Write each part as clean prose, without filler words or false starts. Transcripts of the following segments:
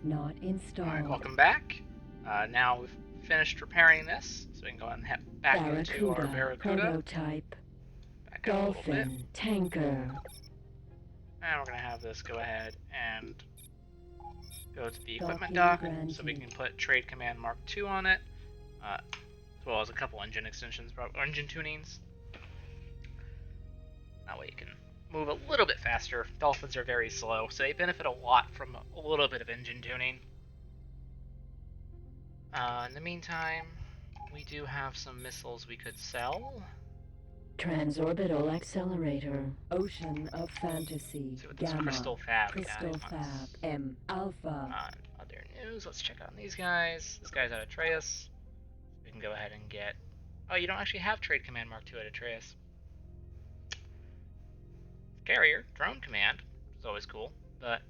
not installed. Alright, welcome back. Now we've finished repairing this, so we can go ahead and head back into our Barracuda. Prototype. Back up a little bit. Dolphin. Tanker. And we're going to have this go ahead and go to the equipment Docking dock, so we granted. can put Trade Command Mark II on it, as well as a couple engine extensions, engine tunings. That way you can move a little bit faster. Dolphins are very slow, so they benefit a lot from a little bit of engine tuning. In the meantime, we do have some missiles we could sell. Transorbital accelerator. Ocean of fantasy. See what this Gamma. Crystal Fab Crystal guy Fab. wants. M. Alpha. Other news, let's check on these guys. This guy's at Atreus. We can go ahead and get... Oh, you don't actually have Trade Command Mark II at Atreus. Carrier, Drone Command, which is always cool, but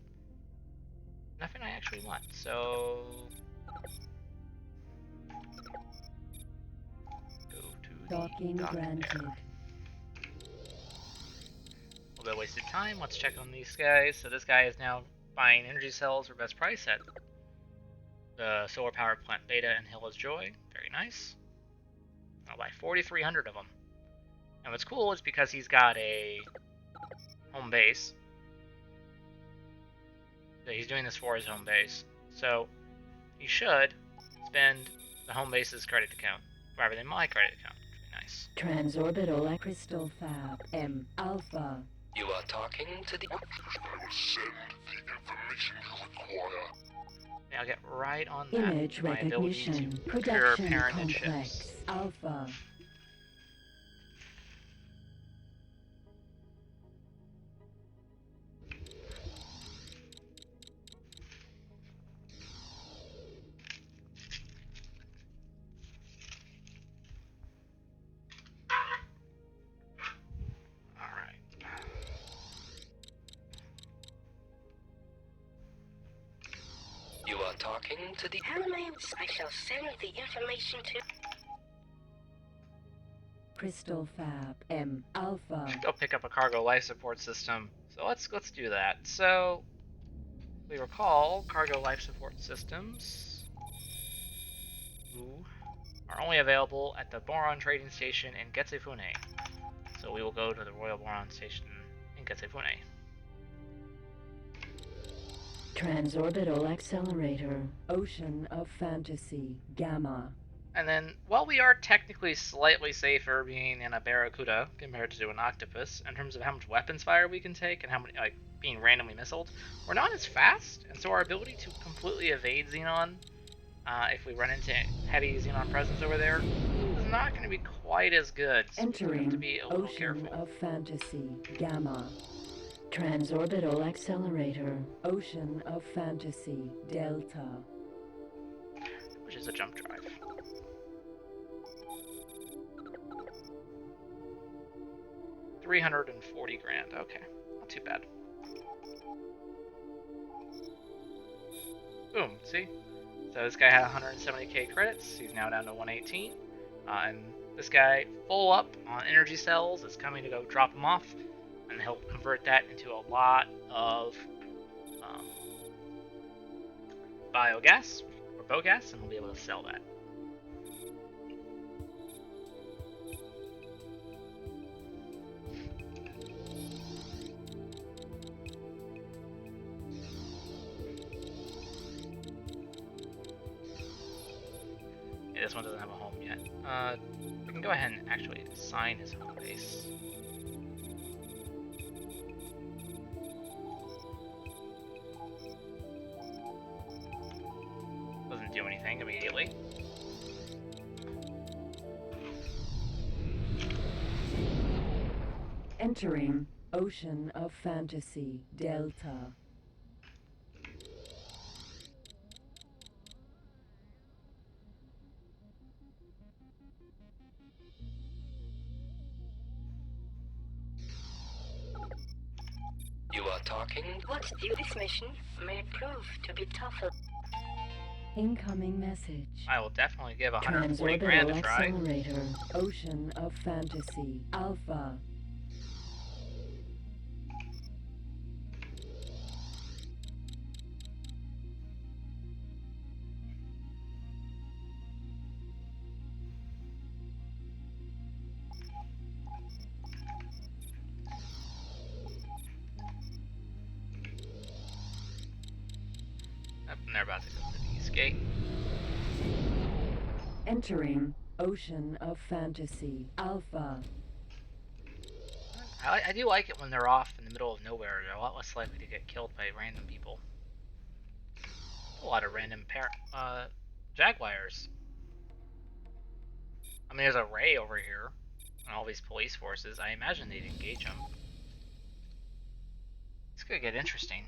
nothing I actually want, so... Go to the Docking dock granted. there. A little bit wasted time, let's check on these guys. So this guy is now buying energy cells for best price at the solar power plant Beta and Hill is Joy. Very nice. I'll buy 4,300 of them. And what's cool is because he's got a home base. So he's doing this for his home base. So he should spend the home base's credit account rather than my credit account, which would be nice. Transorbital Crystal Fab. M. Alpha. You are talking to the... I will send the information you require. Yeah, I'll get right on that. Image My ability recognition. to procure Production parented complex. ships. Alpha. You are talking to the... I shall send the information to... Crystal Fab. M. Alpha. Should go pick up a cargo life support system. So let's do that. So we recall cargo life support systems are only available at the Boron trading station in Getsu Fune. So we will go to the Royal Boron station in Getsu Fune. Transorbital accelerator. Ocean of fantasy. Gamma. And then, while we are technically slightly safer being in a Barracuda compared to an Octopus, in terms of how much weapons fire we can take and how many, like, being randomly missiled, we're not as fast, and so our ability to completely evade Xenon, if we run into heavy Xenon presence over there, is not going to be quite as good, so we have to be a little Ocean careful. of fantasy. Gamma. Transorbital accelerator. Ocean of fantasy. Delta. Which is a jump drive. $340 grand. Okay, not too bad. Boom. See? So this guy had 170k credits. He's now down to 118. And this guy, full up on energy cells, is coming to go drop him off, and he'll convert that into a lot of biogas or bogas, and we'll be able to sell that. This one doesn't have a home yet. We can go ahead and actually assign his home base. Doesn't do anything immediately. Entering Ocean of fantasy. Delta. You are talking... What's due this mission may prove to be tougher. Incoming message. I will definitely give 140 grand a Transorbital try. accelerator. Ocean of fantasy. Alpha. Yep, and they're about to go to the east gate. Entering Ocean of Fantasy Alpha. I do like it when they're off in the middle of nowhere. They're a lot less likely to get killed by random people. A lot of random jaguars. I mean, there's a Ray over here, and all these police forces. I imagine they'd engage them. It's gonna get interesting.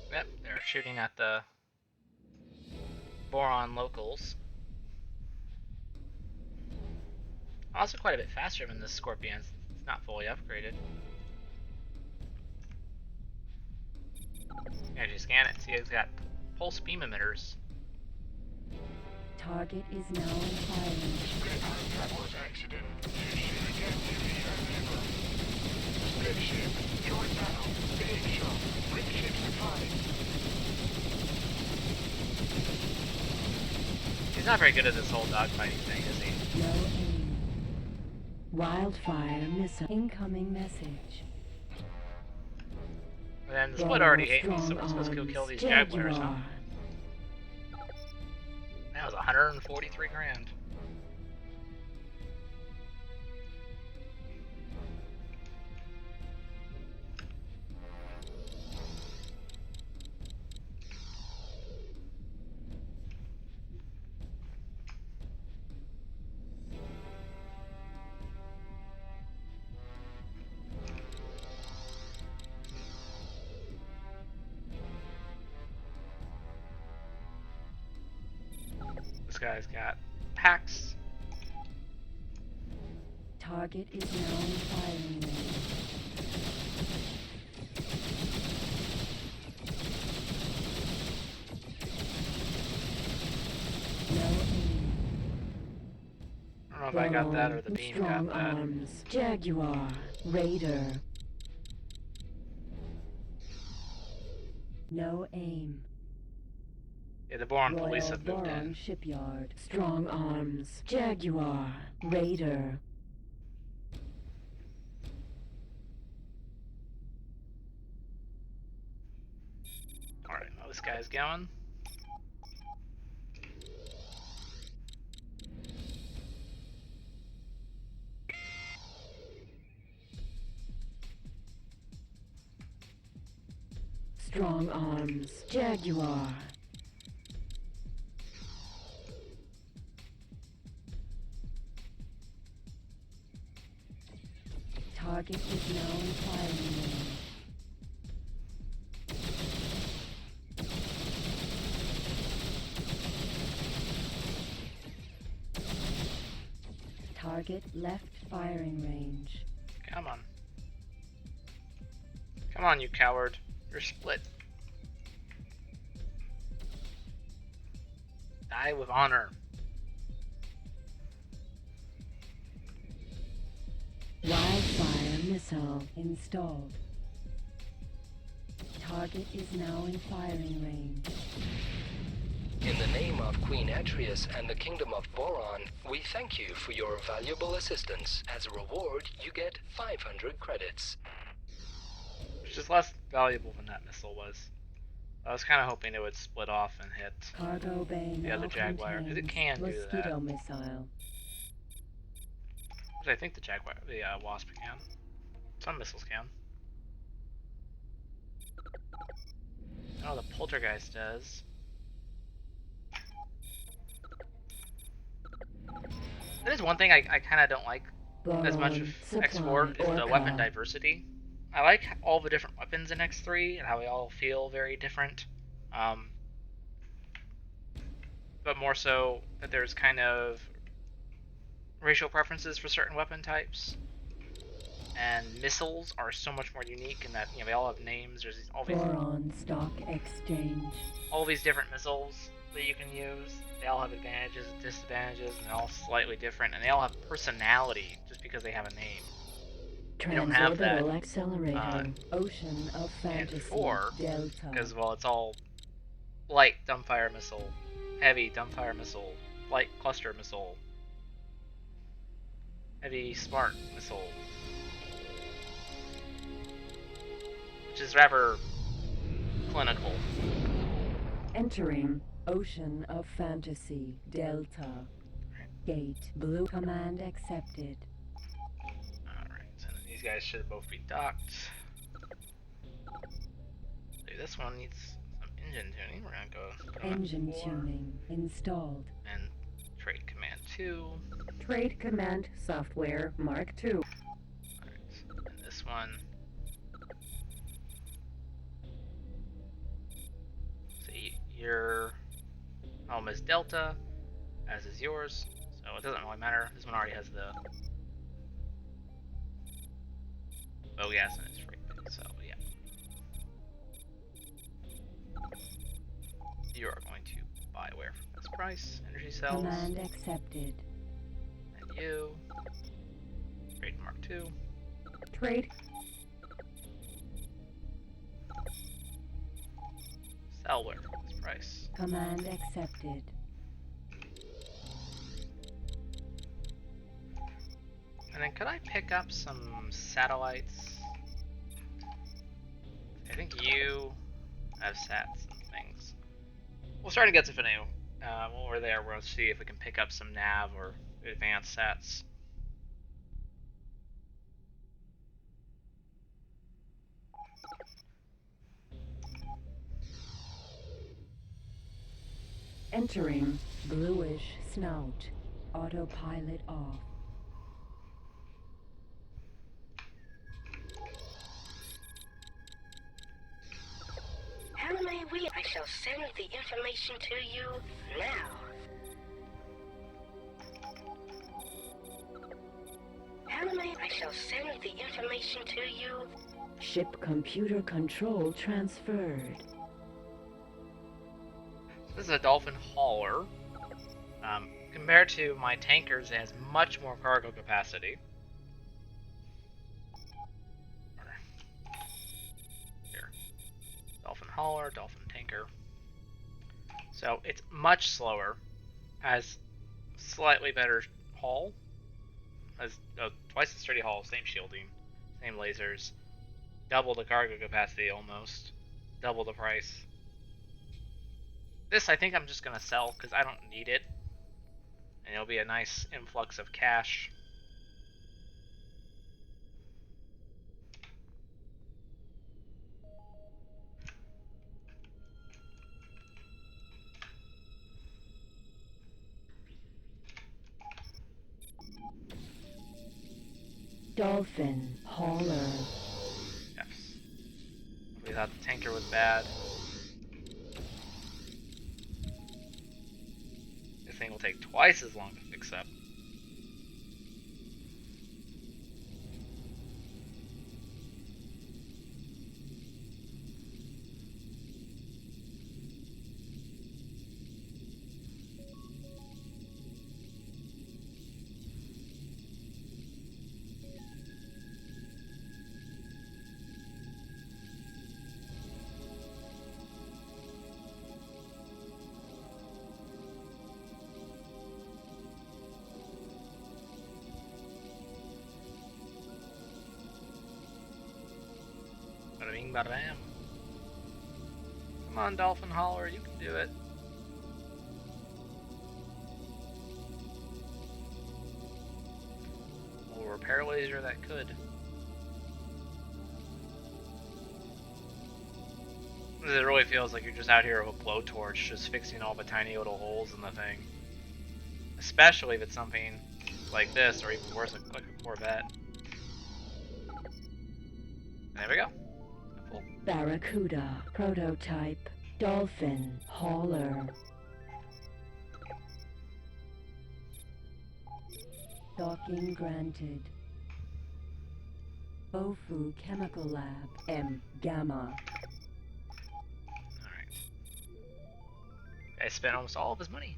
Yep, they're shooting at the Boron locals. Also quite a bit faster than the Scorpions. It's not fully upgraded. Actually scan it, see it's got pulse beam emitters. Target is now in firing. That was accident. Spaceship, join battle. Big shot. Bring ships to fight. He's not very good at this whole dogfighting thing, is he? No aim. Wildfire missile. Incoming message. And then the split already ate me, so Strong we're supposed to go arms. kill these jaguars, huh? Jaguar. That was 143 grand. This guy's got packs. Target is now in firing range. No aim. I don't know if I got that or the Boron. beam Strong got that. arms. Jaguar. Raider. No aim. Yeah, the Boron Royal police have moved Boron in. Shipyard. Strong arms. Jaguar. Raider. Alright, well, this guy's going. Strong arms. Jaguar. Target is now in firing range. Target left firing range. Come on. Come on, you coward. You're split. Die with honor. Wildfire missile installed. Target is now in firing range. In the name of Queen Atreus and the Kingdom of Boron, we thank you for your valuable assistance. As a reward, you get 500 credits. Which is less valuable than that missile was. I was kind of hoping it would split off and hit Cargo bay the now other Jaguar, because it contains can do mosquito that. missile. Which I think the Jaguar, the Wasp can. Some missiles can. Oh, the Poltergeist does. That is one thing I kind of don't like as much of X4 is the weapon diversity. I like all the different weapons in X3 and how they all feel very different. But more so that there's kind of racial preferences for certain weapon types. And missiles are so much more unique in that, you know, they all have names. There's all these Boron stock exchange. all these different missiles that you can use. They all have advantages and disadvantages, and they're all slightly different, and they all have personality just because they have a name. You don't have that Transorbital accelerator. Ocean of and Fantasy. 4, Delta. because, well, it's all light dumbfire missile, heavy dumbfire missile, light cluster missile, heavy smart missile, which is rather clinical. Entering Ocean of Fantasy. Delta. Gate. Blue command accepted. Alright, so these guys should both be docked. So this one needs some engine tuning. We're gonna go put 'em at Engine 4. tuning installed. And trade command 2. Trade command software Mark II. Alright, and this one. See, your home is Delta, as is yours, so it doesn't really matter. This one already has the bow gas in its freight, so yeah. You are going to buy where for best price, energy cells, Command accepted. and you, trade Mark II, Trade. sell where for best price. Command accepted. And then could I pick up some satellites? I think you have sats and things. We'll start to Getsu Fune. When we're there, we'll see if we can pick up some nav or advanced sats. Entering bluish snout. Autopilot off. How may we? I shall send the information to you now. How may I shall send the information to you? Ship computer control transferred. This is a dolphin hauler. Compared to my tankers, it has much more cargo capacity. Here. Dolphin hauler, dolphin tanker. So it's much slower, has slightly better hull, has twice the sturdy hull, same shielding, same lasers, double the cargo capacity almost, double the price. This I think I'm just gonna sell because I don't need it, and it'll be a nice influx of cash. Dolphin hauler. Yes. We thought the tanker was bad. This thing will take twice as long to fix up. Bada bing, bada bam. Come on, Dolphin Hauler, you can do it. Little repair laser that could. It really feels like you're just out here with a blowtorch, just fixing all the tiny little holes in the thing. Especially if it's something like this, or even worse, like a Corvette. And there we go. Full. Barracuda prototype. Dolphin hauler. Docking granted. Ofu Chemical Lab. M Gamma. Alright. I spent almost all of his money.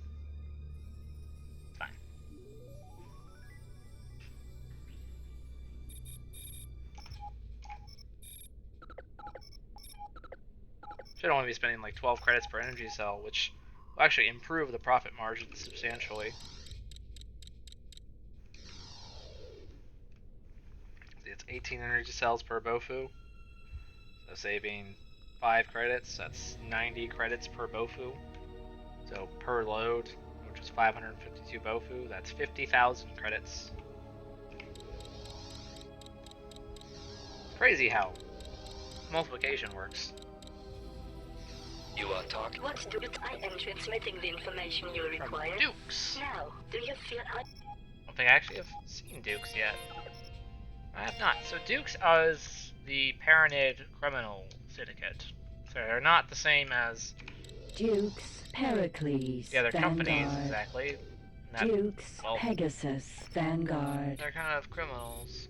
Fine. Should only be spending like 12 credits per energy cell, which will actually improve the profit margin substantially. It's 18 energy cells per Bofu, so saving 5 credits, that's 90 credits per Bofu. So per load, which is 552 Bofu, that's 50,000 credits. Crazy how multiplication works. You are talking. What's Dukes? I am transmitting the information you From require. Dukes. Now, do you feel I don't think I actually have seen Dukes yet. I have not. So Dukes is the Paranid criminal syndicate. So they're not the same as Dukes, Pericles, the other companies Vanguard. exactly. Dukes, well, Pegasus, Vanguard. they're kind of criminals.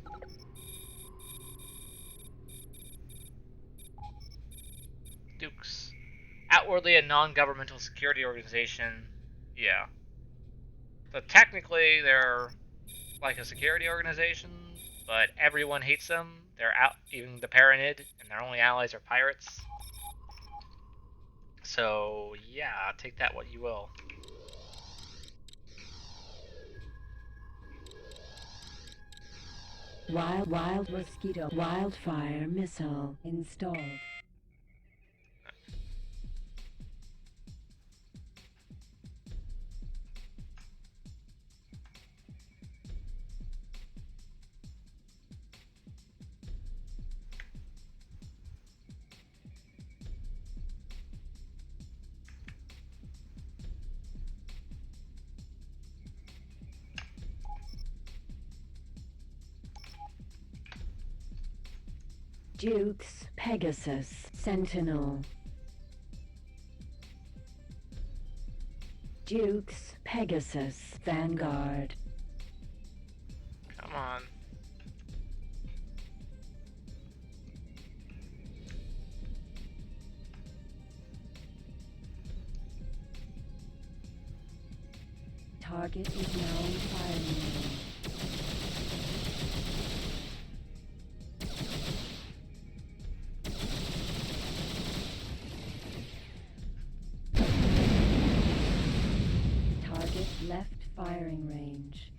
Dukes. Outwardly a non-governmental security organization. Yeah. So technically they're like a security organization, but everyone hates them. They're out, even the Paranid, and their only allies are pirates. So yeah, take that what you will. Wild mosquito wildfire missile installed. Dukes, Pegasus, Sentinel. Dukes, Pegasus, Vanguard. Come on. Target is now in firing range. Target left firing range.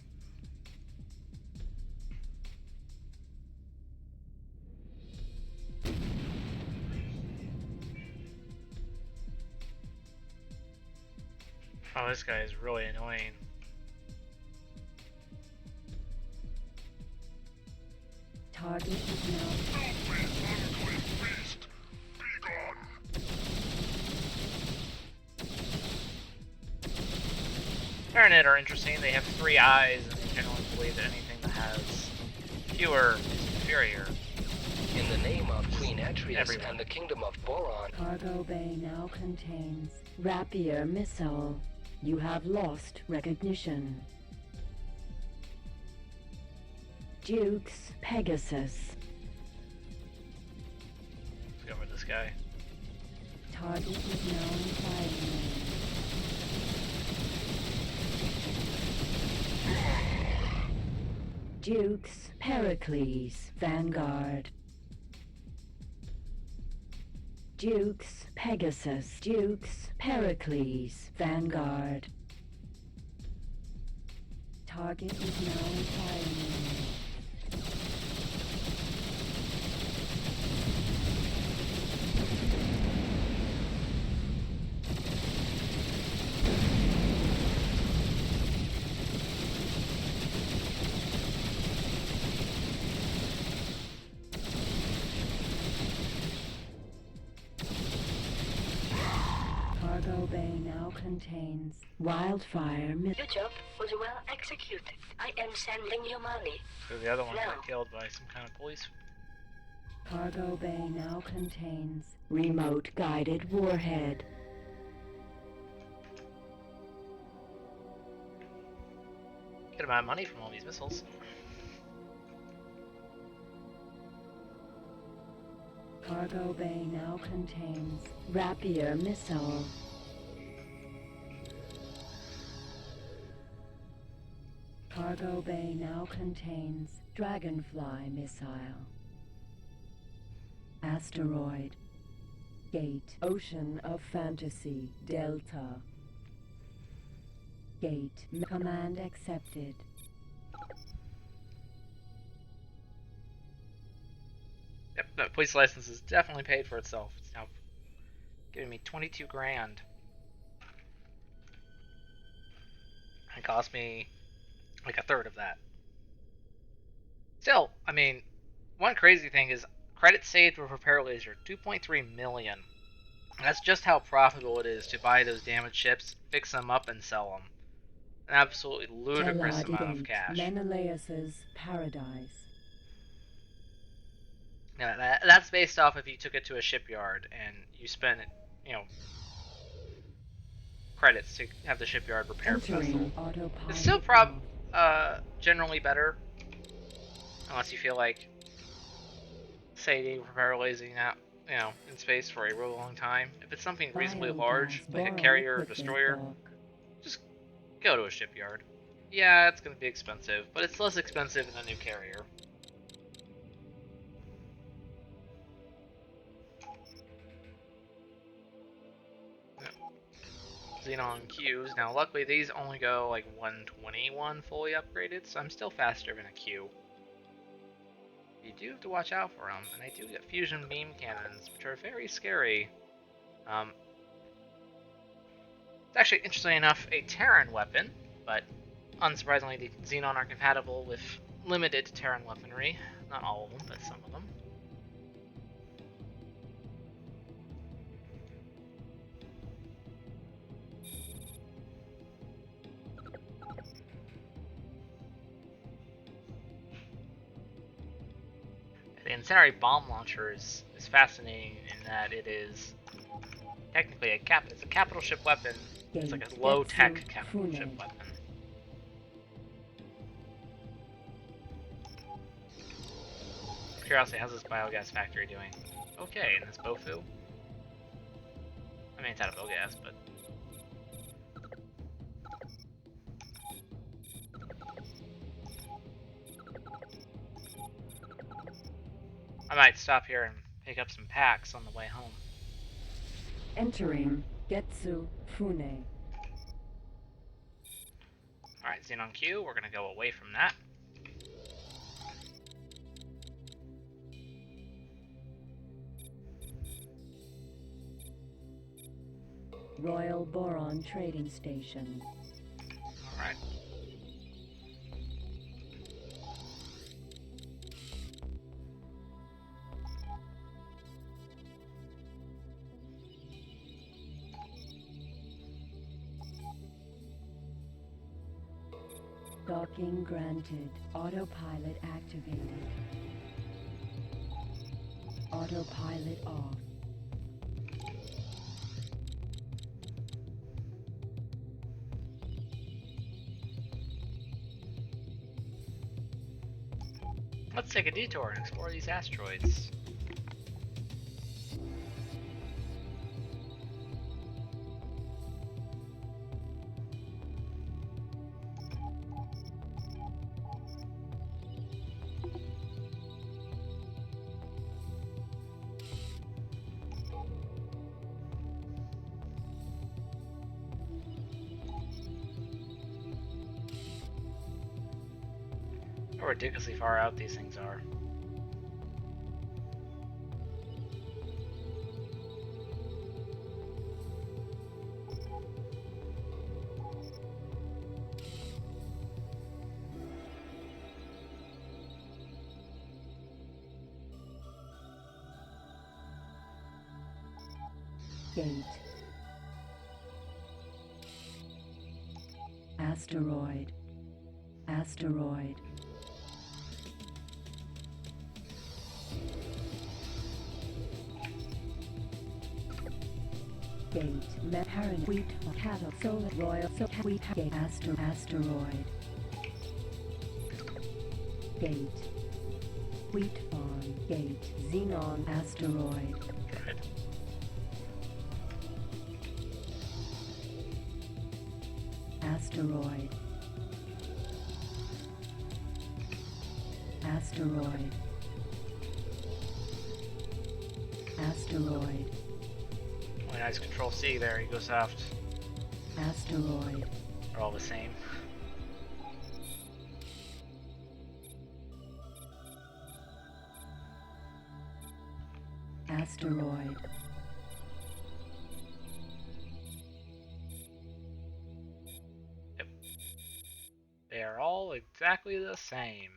Oh, this guy is really annoying. Target is now. Beast! Be gone! Paranid are interesting. They have 3 eyes, and they generally believe that anything that has fewer is inferior. In the name of Queen Atreus Everyone. and the Kingdom of Boron, Cargo bay now contains Rapier missile. You have lost recognition. Dukes, Pegasus. Let's go with this guy. Target is now in firing range. Dukes, Pericles, Vanguard. Dukes, Pegasus, Dukes, Pericles, Vanguard. Target is now in firing range. Cargo bay now contains Wildfire missile. Your job was well executed. I am sending you money. So the other one No. got killed by some kind of police. Cargo bay now contains Remote guided warhead. Good amount of money from all these missiles. Cargo bay now contains Rapier missile. Cargo bay now contains Dragonfly missile. Asteroid. Gate. Ocean of Fantasy. Delta. Gate. Command accepted. Yep, that police license is definitely paid for itself. It's now giving me 22 grand. It cost me like a third of that. Still, I mean, one crazy thing is credits saved for repair laser, 2.3 million. That's just how profitable it is to buy those damaged ships, fix them up, and sell them. An absolutely ludicrous amount of cash. Menelaus's paradise. Yeah, that's based off if you took it to a shipyard and you spent, credits to have the shipyard repair the vessel. It's still generally better, unless you feel like saving repair lasing out, in space for a really long time. If it's something reasonably large, like a carrier or destroyer, just go to a shipyard. Yeah, it's going to be expensive, but it's less expensive than a new carrier. Xenon Qs. Now, luckily, these only go like 121 fully upgraded, so I'm still faster than a Q. You do have to watch out for them, and I do get fusion beam cannons, which are very scary. It's actually, interestingly enough, a Terran weapon, but unsurprisingly, the Xenon are compatible with limited Terran weaponry. Not all of them, but some of them. The incendiary bomb launcher is fascinating in that it is technically it's a capital ship weapon. It's like a low-tech capital ship weapon. Curiosity, how's this biogas factory doing? Okay, and this Bofu? I mean, it's out of biogas, but... I might stop here and pick up some packs on the way home. Entering Getsu Fune. Alright, Xenon Q, we're gonna go away from that. Royal Boron Trading Station. Alright. Docking granted. Autopilot activated. Autopilot off. Let's take a detour and explore these asteroids. How ridiculously far out these things are. Gate. Asteroid. Asteroid. Gate. Terran wheat cattle solar royal wheat gate asteroid. Gate. Wheat farm gate Xenon asteroid. Good. Asteroid. Asteroid. Asteroid. Really nice Control C there, EcoSoft. Asteroid. They're all the same. Asteroid. Yep. They are all exactly the same.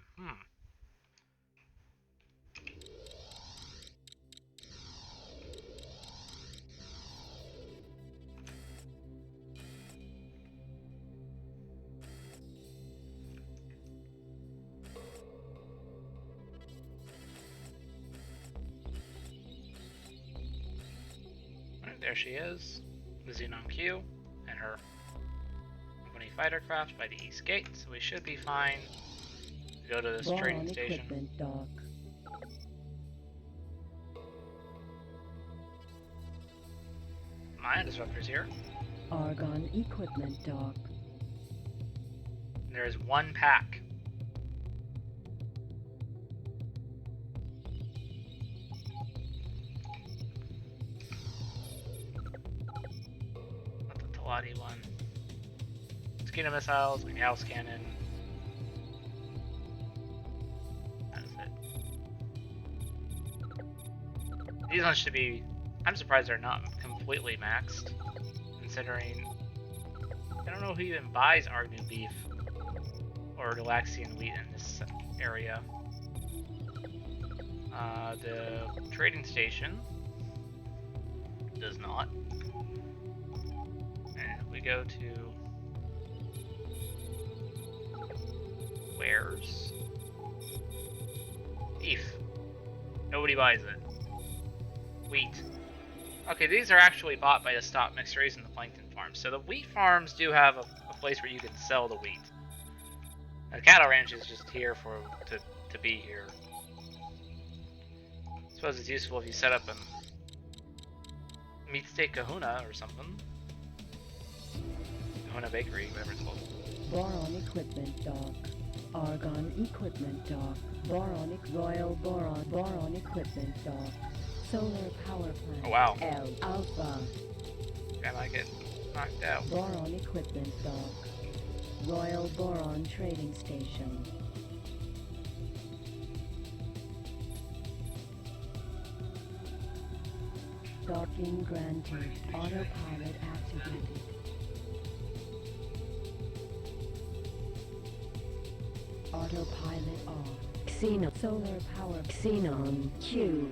Alright, there she is. The Xenon Q and her company fighter craft by the East Gate, so we should be fine to go to this trading Boron station. equipment dock. Ion disruptors here. Argon equipment dock. There is one pack. Not the Talati one. Mosquito missiles, Gauss cannon. That is it. These ones should be. I'm surprised they're not completely maxed, considering I don't know who even buys Argnu beef or Galaxian wheat in this area. The trading station does not. And if we go to wares, beef, nobody buys it. Wheat. Okay, these are actually bought by the stock mixers and the plankton farms. So the wheat farms do have a place where you can sell the wheat. The cattle ranch is just here to be here. I suppose it's useful if you set up a meat steak kahuna or something. Kahuna bakery, whatever it's called. Boron equipment dock. Argon equipment dock. Royal Boron equipment dock. Solar power plant. Oh wow. L Alpha. I might get knocked out. Boron equipment dock. Royal Boron trading station. Docking granted. Autopilot activated. Autopilot off. Xenon. Solar power. Xenon Q.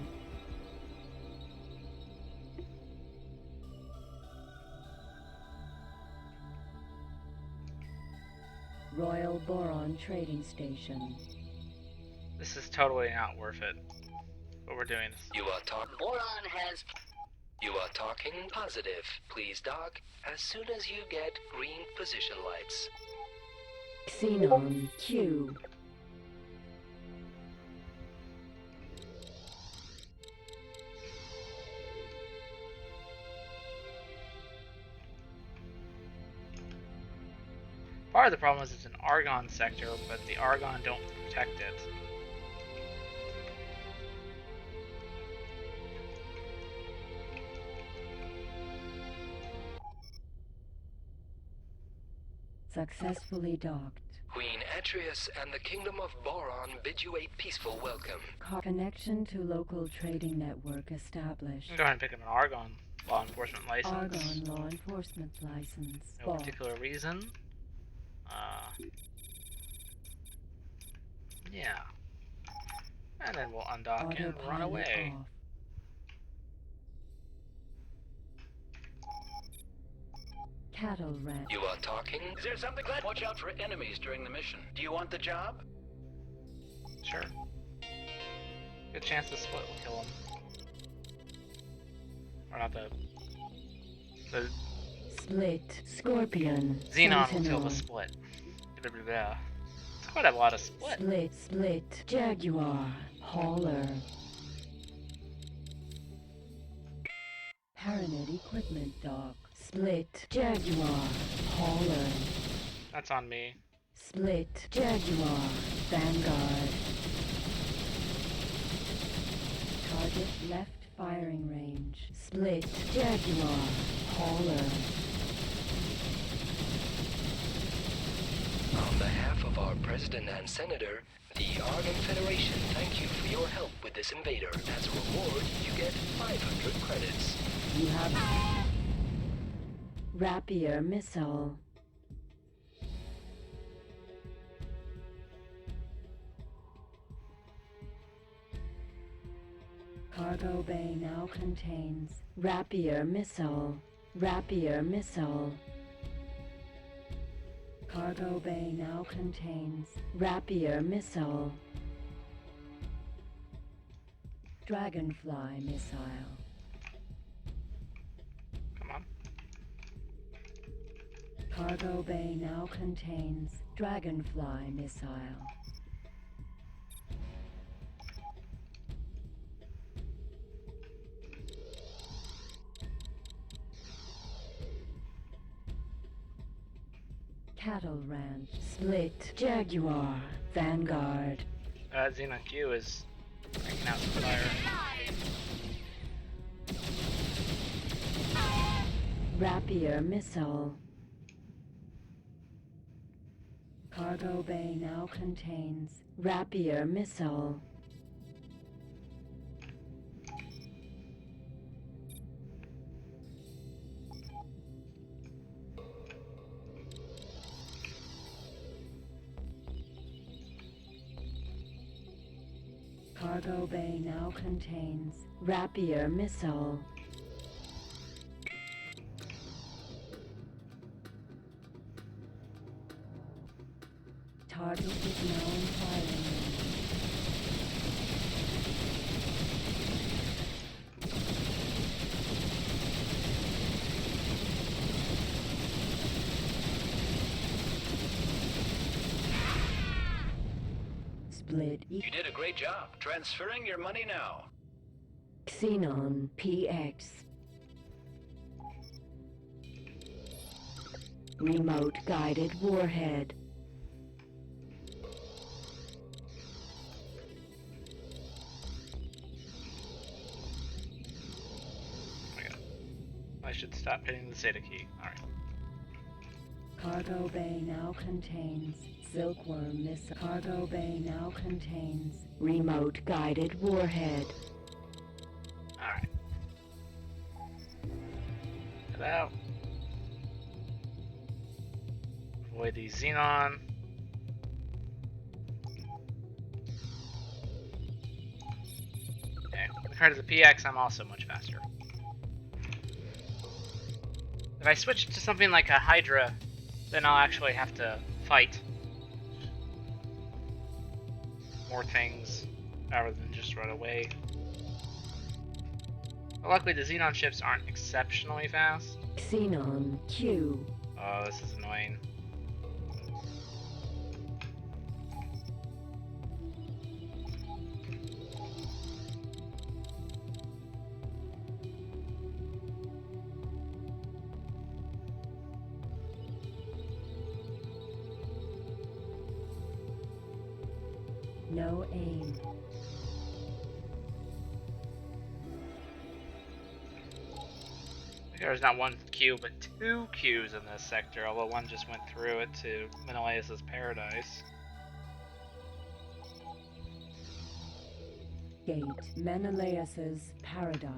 Royal Boron trading station. This is totally not worth it. What we're doing. You are talking. Boron has You are talking positive. Please dock as soon as you get green position lights. Xenon Q. Part of the problem is it's an Argon sector, but the Argon don't protect it. Successfully docked. Queen Atreus and the Kingdom of Boron bid you a peaceful welcome. Connection to local trading network established. I'm going to pick up an Argon law enforcement license. Argon law enforcement license. No particular reason. Yeah. And then we'll undock and run away. Off. Cattle ranch. You are talking. Is there something glad? Watch out for enemies during the mission. Do you want the job? Sure. Good chance the split will kill him. Or not the Split. Scorpion. Xenon will Sentinel. kill the split. Blah, blah, blah. It's quite a lot of split. Split. Jaguar. Hauler. Paranid equipment dock. Split. Jaguar. Hauler. That's on me. Split. Jaguar. Vanguard. Target left firing range. Split. Jaguar. Hauler. On behalf of our President and Senator, the Argon Federation thank you for your help with this invader. As a reward, you get 500 credits. You have Rapier missile. Cargo bay now contains Rapier missile. Rapier missile. Cargo bay now contains Rapier missile. Dragonfly missile. Come on. Cargo bay now contains Dragonfly missile. Cattle Ranch. Split. Jaguar. Vanguard. Xenon Q is breaking out some fire. Rapier missile. Cargo bay now contains Rapier missile. Cargo bay now contains Rapier missile. Target is now in firing range. Split. You did a great job. Transferring your money now. Xenon PX. Remote guided warhead. I should stop hitting the Zeta key. Alright. Cargo bay now contains Silkworm missile. Cargo bay now contains remote guided warhead. Alright. Get out. Avoid the Xenon. Okay. With regard to the PX, I'm also much faster. If I switch to something like a Hydra, then I'll actually have to fight more things rather than just run away. But luckily the Xenon ships aren't exceptionally fast. Xenon Q. Oh, this is annoying. No aim. There's not one Q, but two Qs in this sector, although one just went through it to Menelaus' paradise. Gate. Menelaus's paradise.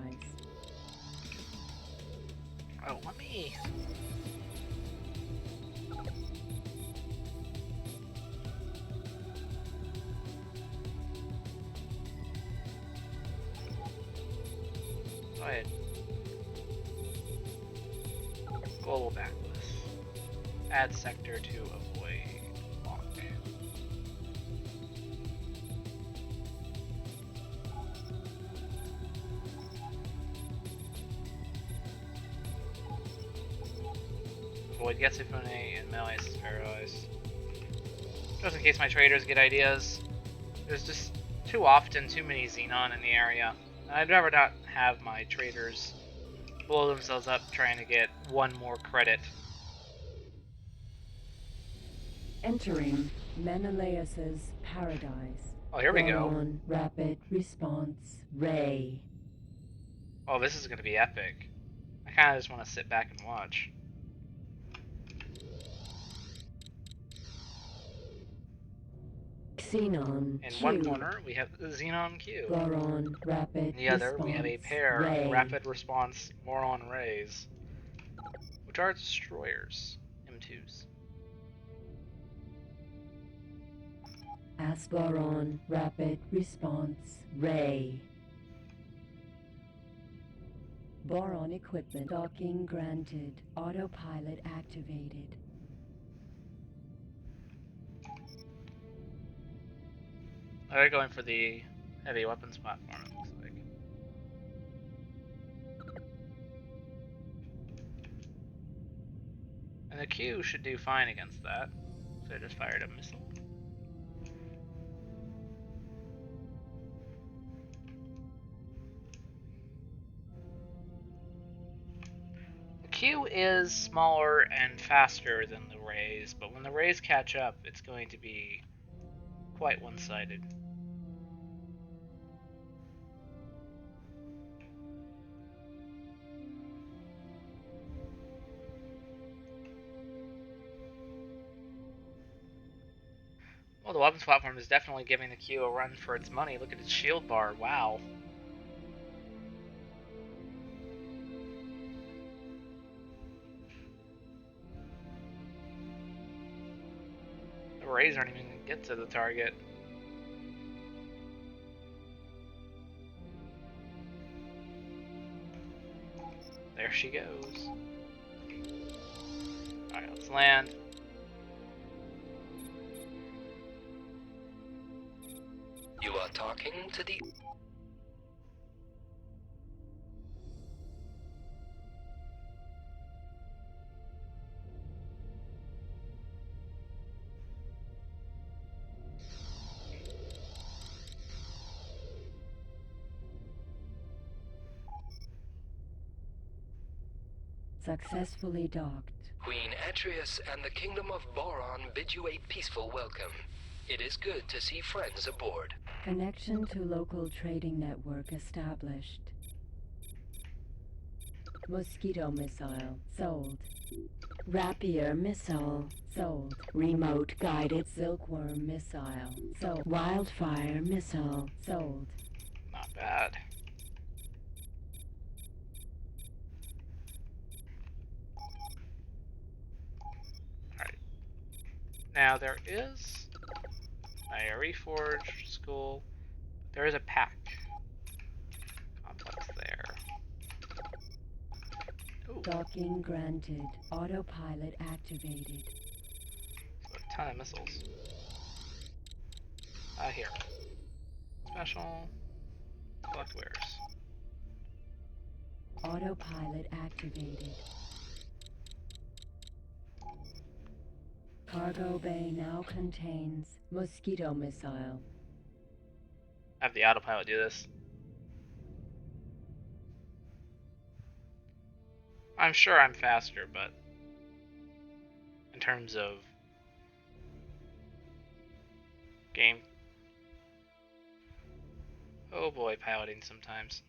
Oh, let me... Go ahead. Global backlist. Add sector to avoid lock. Avoid Getsu Fune and Menelaus' paradise. Just in case my traders get ideas. There's just too often too many Xenon in the area. I'd rather not have my traders blow themselves up trying to get one more credit. Entering Menelaus's paradise. Oh, here we go. Boron rapid response ray. Oh, this is gonna be epic. I kinda just wanna sit back and watch. Xenon In Q. one corner, we have the Xenon Q. Boron rapid In the other, we have a response pair ray. of rapid response Boron rays, which are destroyers, M2s. Boron rapid response ray. Boron equipment docking granted. Autopilot activated. They're going for the heavy weapons platform, it looks like. And the Q should do fine against that. So I just fired a missile. The Q is smaller and faster than the rays, but when the rays catch up, it's going to be quite one-sided. Well, the weapons platform is definitely giving the Q a run for its money. Look at its shield bar. Wow. The rays aren't even going to get to the target. There she goes. Alright, let's land. You are talking to the... Successfully docked. Queen Atreus and the Kingdom of Boron bid you a peaceful welcome. It is good to see friends aboard. Connection to local trading network established. Mosquito missile sold. Rapier missile sold. Remote guided silkworm missile sold. Wildfire missile sold. Not bad. Alright. Now there is a reforged school. There is a pack complex there. Ooh, Docking granted. Autopilot activated. so a ton of missiles. Here. Special. Collect wares. Autopilot activated. Cargo bay now contains mosquito missile. Have the autopilot do this. I'm sure I'm faster, but in terms of game, oh boy, piloting sometimes.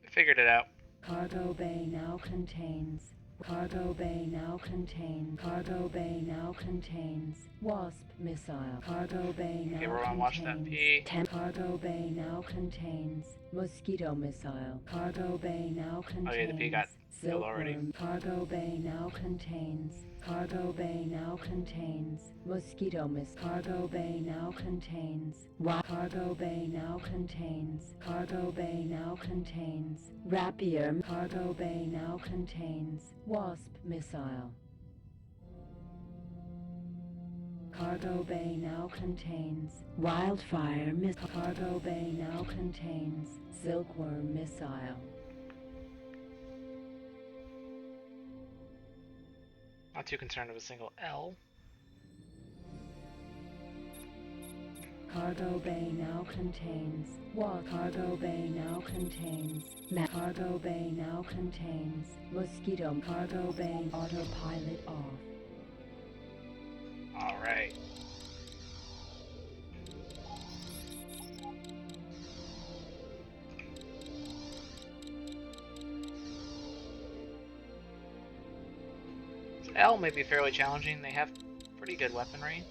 I figured it out. Cargo bay now contains. Cargo bay now contains. Cargo bay now contains. Wasp missile. Cargo bay now Okay, we're gonna watch that P. Cargo bay now contains. Mosquito missile. Cargo bay now contains. Oh yeah, the P got killed already. Silkworm. Cargo bay now contains. Cargo bay now contains. Mosquito miss. Cargo bay now contains. Cargo bay now contains. Cargo bay now contains. Rapier. Cargo bay now contains. Wasp missile. Cargo bay now contains. Wildfire missile. Cargo bay now contains. Silkworm missile. Not too concerned with a single L. Cargo bay now contains. Cargo bay now contains. Cargo bay now contains. Mosquito. Cargo bay autopilot off. Alright. L may be fairly challenging. They have pretty good weaponry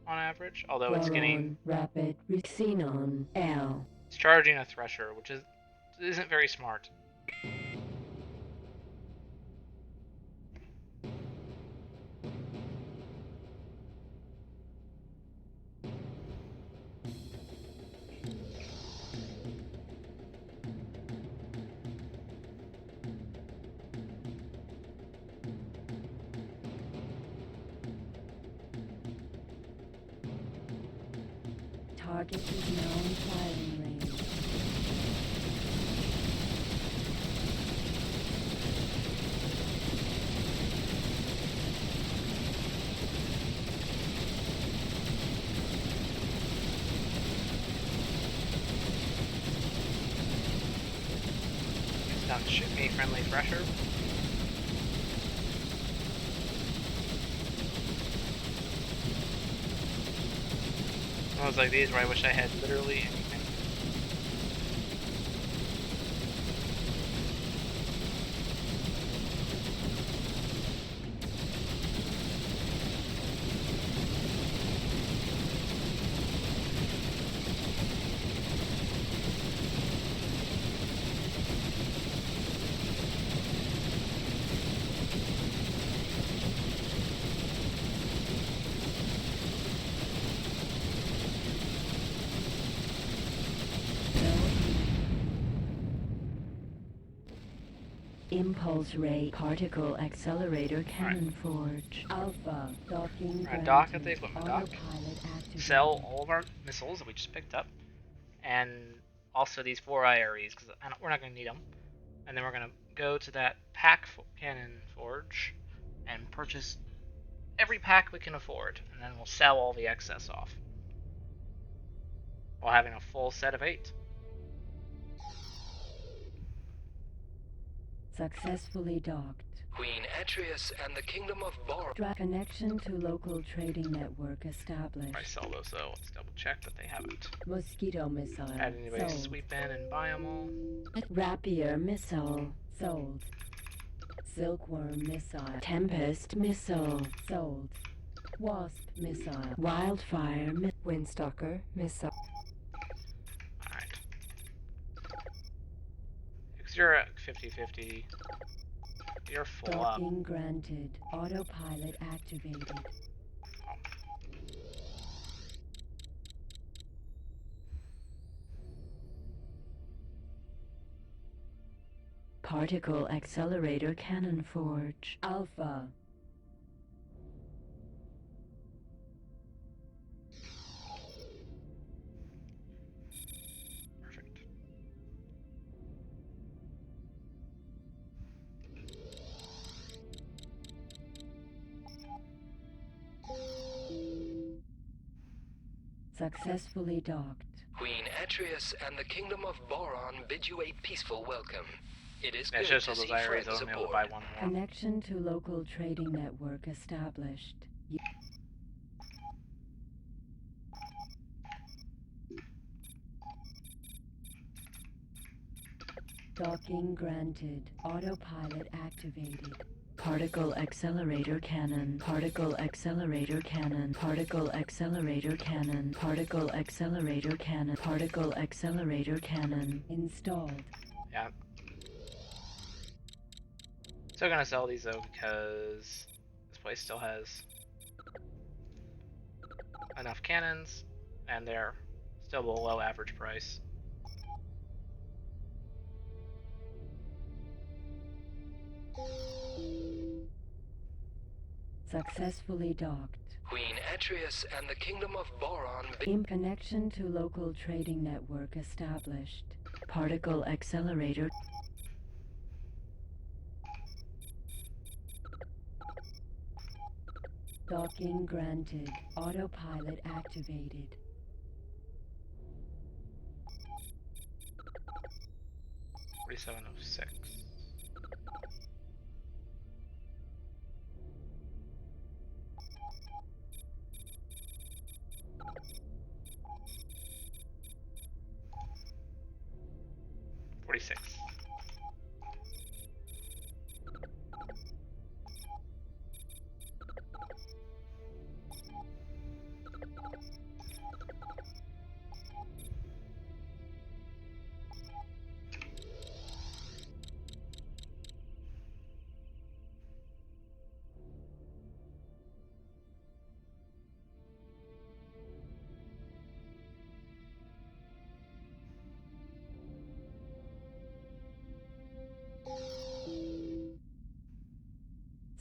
on average, although it's getting... Boron, rapid, xenon, L. It's charging a Thresher, which isn't very smart. Target is now in firing range. It's not ship me friendly Thresher. Ones like these where I wish I had literally anything. Impulse Ray Particle Accelerator Cannon Forge. Alpha. Docking. Alright, dock at the granted. equipment dock. Autopilot activated. Sell all of our missiles that we just picked up. And also these 4 IREs, because we're not going to need them. And then we're going to go to that pack cannon forge and purchase every pack we can afford. And then we'll sell all the excess off, while having a full set of 8. Successfully docked. Queen Atreus and the Kingdom of Boron. Connection to local trading network established. I sell those though. Let's double check, but they haven't. Mosquito missile. Had anybody sold. sweep in and buy them all? Rapier missile. Sold. Silkworm missile. Tempest missile. Sold. Wasp missile. Wildfire Windstalker missile. Alright. Because you're at 50-50. You're full up. Docking granted. Autopilot activated. Particle Accelerator Cannon Forge. Alpha. Perfect. Successfully docked. Queen Atreus and the Kingdom of Boron bid you a peaceful welcome. It is Yeah, good just to all those see IRAs, friends I'll be able to aboard. buy one more. Connection to local trading network established. Docking granted. Autopilot activated. Particle Accelerator Cannon. Particle Accelerator Cannon. Particle Accelerator Cannon. Particle Accelerator Cannon. Particle Accelerator Cannon. Installed. Yeah. Still gonna sell these though because this place still has enough cannons and they're still below average price. Successfully docked. Queen Atreus and the Kingdom of Boron In connection to local trading network established. Particle Accelerator. Docking granted. Autopilot activated. $47.06. $46.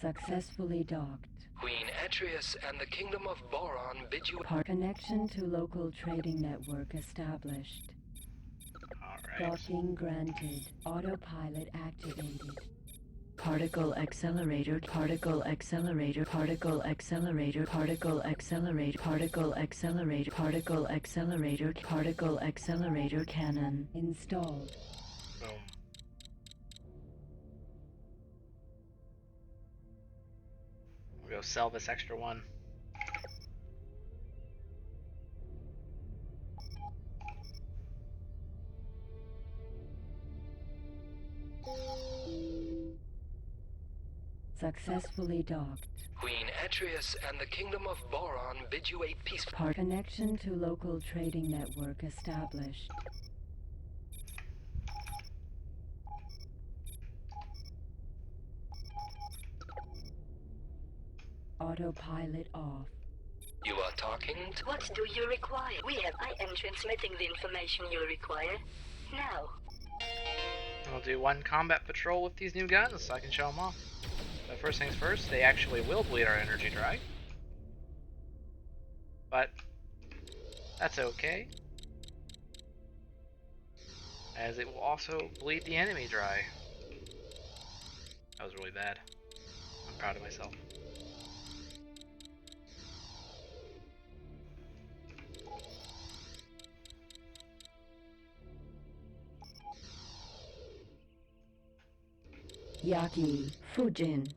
Successfully docked. Queen Atreus and the Kingdom of Boron bid you... Connection to local trading network established. Alright. Docking granted. Autopilot activated. Particle accelerator, particle accelerator, particle accelerator, particle accelerator, particle accelerator, particle accelerator, particle accelerator cannon installed. Boom. We'll go sell this extra one. Successfully docked. Queen Atreus and the Kingdom of Boron bid you a peaceful... Connection to local trading network established. Autopilot off. You are talking to... What do you require? I am transmitting the information you require. Now. I'll do one combat patrol with these new guns so I can show them off. But first things first, they actually will bleed our energy dry. But that's okay, as it will also bleed the enemy dry. That was really bad. I'm proud of myself. Yaki, Fujin.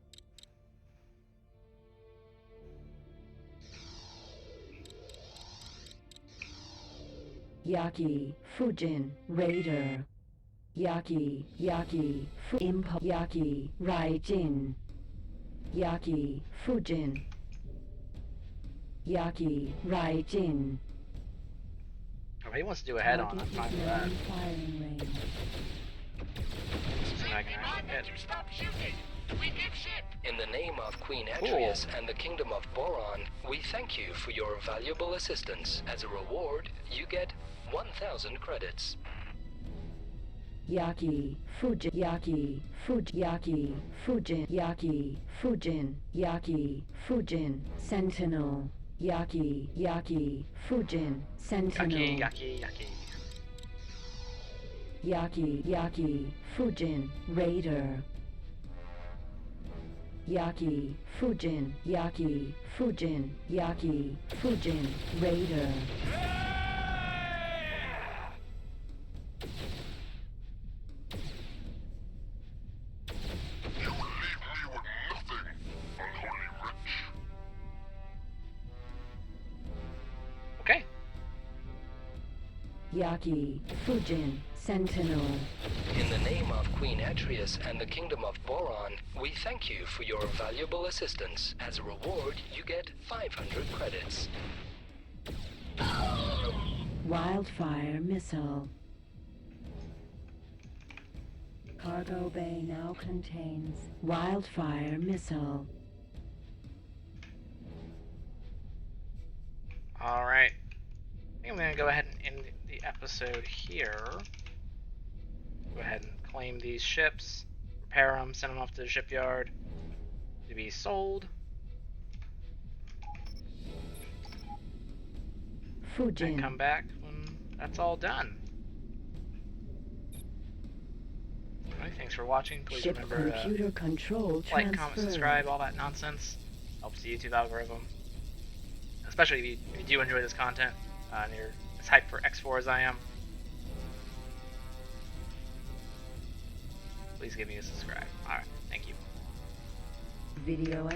Yaki, Fujin, Raider. Yaki, Yaki, Raijin. Yaki, Fujin. Yaki, Raijin. If he wants to do a head-on, I'm fine with that. Firing range. Something I can actually hit. Stop shooting! We give ship! In the name of Queen Atreus and the Kingdom of Boron, we thank you for your valuable assistance. As a reward, you get 1,000 credits. Yaki, Fujin, Yaki, Yaki, Fujin, Yaki, Fujin, Yaki, Fujin, Sentinel. Yaki, Fujin, Sentinel. Yaki. Yaki, Fujin, Raider. Yaki, Fujin, Raider. You will leave me with nothing, unholy wretch. Okay. Yaki, Fujin, Sentinel. In the name of Queen Atreus and the Kingdom of Boron, we thank you for your valuable assistance. As a reward, you get 500 credits. Wildfire missile. Cargo bay now contains wildfire missile. Alright. I think I'm going to go ahead and end the episode here. Go ahead and claim these ships, repair them, send them off to the shipyard to be sold. Fujin. And come back when that's all done. Alright, thanks for watching. Please Ship remember computer control like, transferred. comment, subscribe, all that nonsense. Helps the YouTube algorithm. Especially if you do enjoy this content and you're as hyped for X4 as I am. Please give me a subscribe. Alright, thank you. Video